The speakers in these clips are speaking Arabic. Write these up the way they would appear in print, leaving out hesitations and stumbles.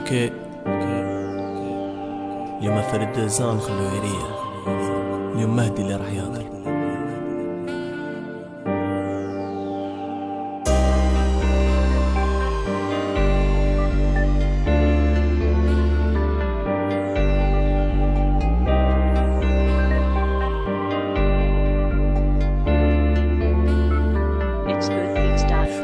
اوكي اليوم فرد دزان خلو يريح. اليوم مهدي اللي راح ياكل.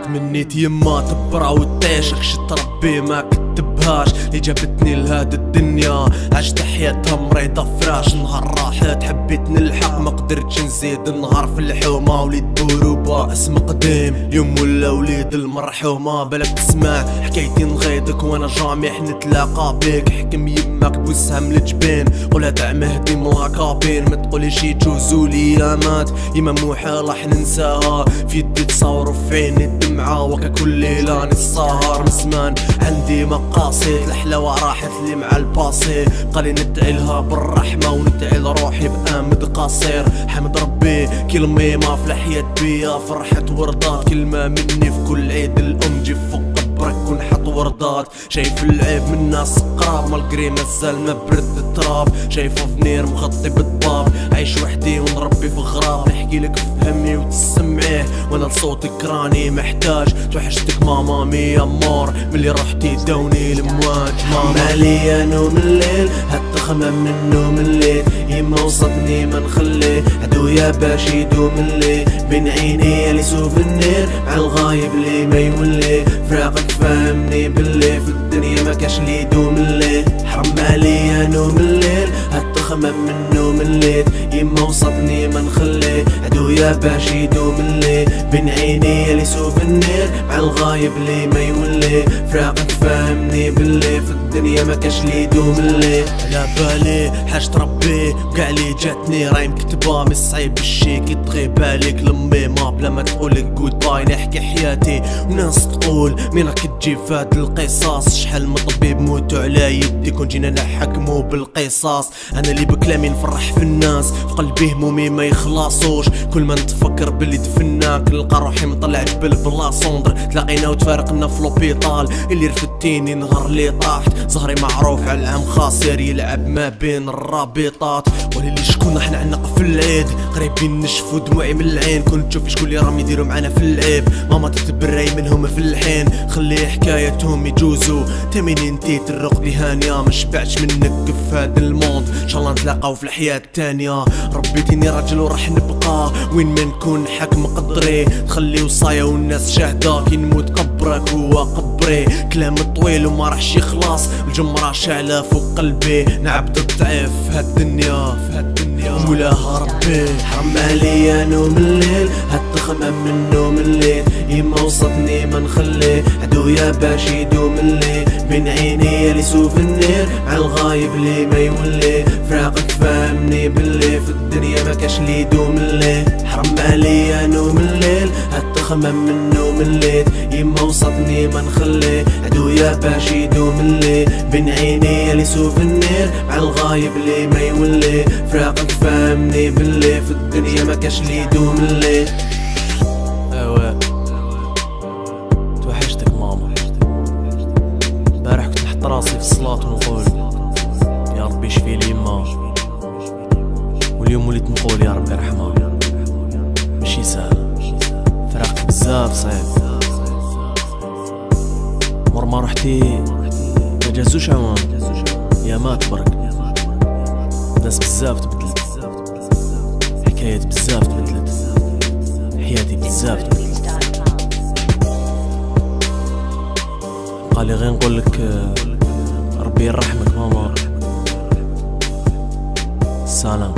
تمنيت يما تبرع وتعيشك شي تربي ما كتبهاش اللي جابتني لهاد الدنيا عشت حياتها مريضة فراش. نهار راحت حبيت نلحق ما قدرتش نزيد. النهار في الحومة وليد بوروبا اسم قديم يوم ولا وليد المرحومة. بالك تسمع حكايتي نغيضك وانا جامح نتلاقى بيك. حكم يماك بوسهم الجبين قولها تاع مهدي ملاكابين. ما تقوليش جوزولي يا مات يما محال راح ننساها. في يدي تصور وفي عيني الدمعة وكا كل ليلة السهر مسمان. عندي مقاصد الحلاوة راحت لي مع الباسي. بقالي ندعي لها بالرحمة وندعي لروحي بآمد قصير. حمد ربي كلمة ما في الحياة بيا فرحة وردات. كلمة مني في كل عيد الأم جي فوق قبرك ونحط وردات. شايف العيب من ناس قراب مالقري مازال ما برد التراب. شايفه فنير مغطي بالضباب. عايش وحدي ونربي في غراب. نحكي لك فهمي وتسمعيه وانا لصوتك راني محتاج. توحشتك ماما ميا مور ملي رحتي داوني المواج. ماما ليا نوم الليل هتخمم من نوم الليل. يما وصتني ما نخليه عدويا باش يدوم الليل. بين عيني اللي سوفنير مع الغايب اللي ما يولي. فراقك فهمني باللي في الدنيا ما كاش لي يدوم الليل. حرم عليا نوم الليل هتخمم من نوم الليل. يما وصتني ما نخليه عدويا باش يدوم الليل. بين عيني اللي سوفنير مع الغايب اللي ما يولي. فراقك فهمني باللي في الدنيا ما كاش لي يدوم الليل. على بالي حاجة ربي وكاع لي جاتني راي مكتبة من صعيب الشي كي تغيب عليك لمي ما بلا ما تقولك جود باي. نحكي حياتي وناس تقول مين راك تجي فهاد القصاص. شحال من طبيب موتو على يدي كون جينا نحكمو بالقصاص. انا اللي بكلامي نفرح في الناس في قلبي همومي ما يخلصوش. كل ما نتفكر باللي دفناك نلقى روحي مطلع جبل بلا صندر. تلاقينا وتفارقنا في لوبيطال اللي رفدتيني نهار اللي طاحت. زهري معروف على العام خاسر يلعب ما بين الرابطات. ولي شكون راح نعنق في العيد قريبين نشفو دموعي من العين. كنت تشوف شكون اللي راهم يديروا معانا في العيب. ماما تتبري منهم في الحين خلي حكايتهم يجوزوا. تميني انتي ترق لي هانية ما شبعتش منك في هاد الموند. ان شاء الله نتلاقاو في الحياة التانية. ربيتيني راجل وراح نبقى وين ما نكون حكم قدري. تخلي وصايا والناس شاهدة كي نموت قبرك هو قبري. كلام طويل وما راحش يخلص الجمرة شعلة فوق قلبي. نعبد الضعيف في هالدنيا مولاها ربي. حرم عليا نوم الليل هتخمم من نوم الليل. يما وصتني ما نخليه عدويا باش يدوم الليل. بين عيني اللي سوفنير مع الغايب اللي ما يولي. فراقك فهمني باللي في الدنيا ما كاش لي يدوم الليل. حرم عليا نوم الليل هتخمم من نوم الليل. يما وصتني ما نخليه عدويا باش يدوم الليل. بين عيني اللي سوفنير مع الغايب اللي ما يولي. فراقك فهمني باللي في الدنيا ما كاش لي يدوم الليل. ايوا توحشتك ماما. بارح كنت نحط راسي في الصلاة ونقول يا ربي شفي لي يما. واليوم وليت نقول يا ربي ارحمها. ماشي سهل فراقك بزاف صعيب. مر ما رحتي ما جازوش عوام يا مات برك. ناس بزاف تبدلت حكايات بزاف تبدلت حياتي بزاف تبدلت. بقالي غير نقولك ربي يرحمك ماما. سلام.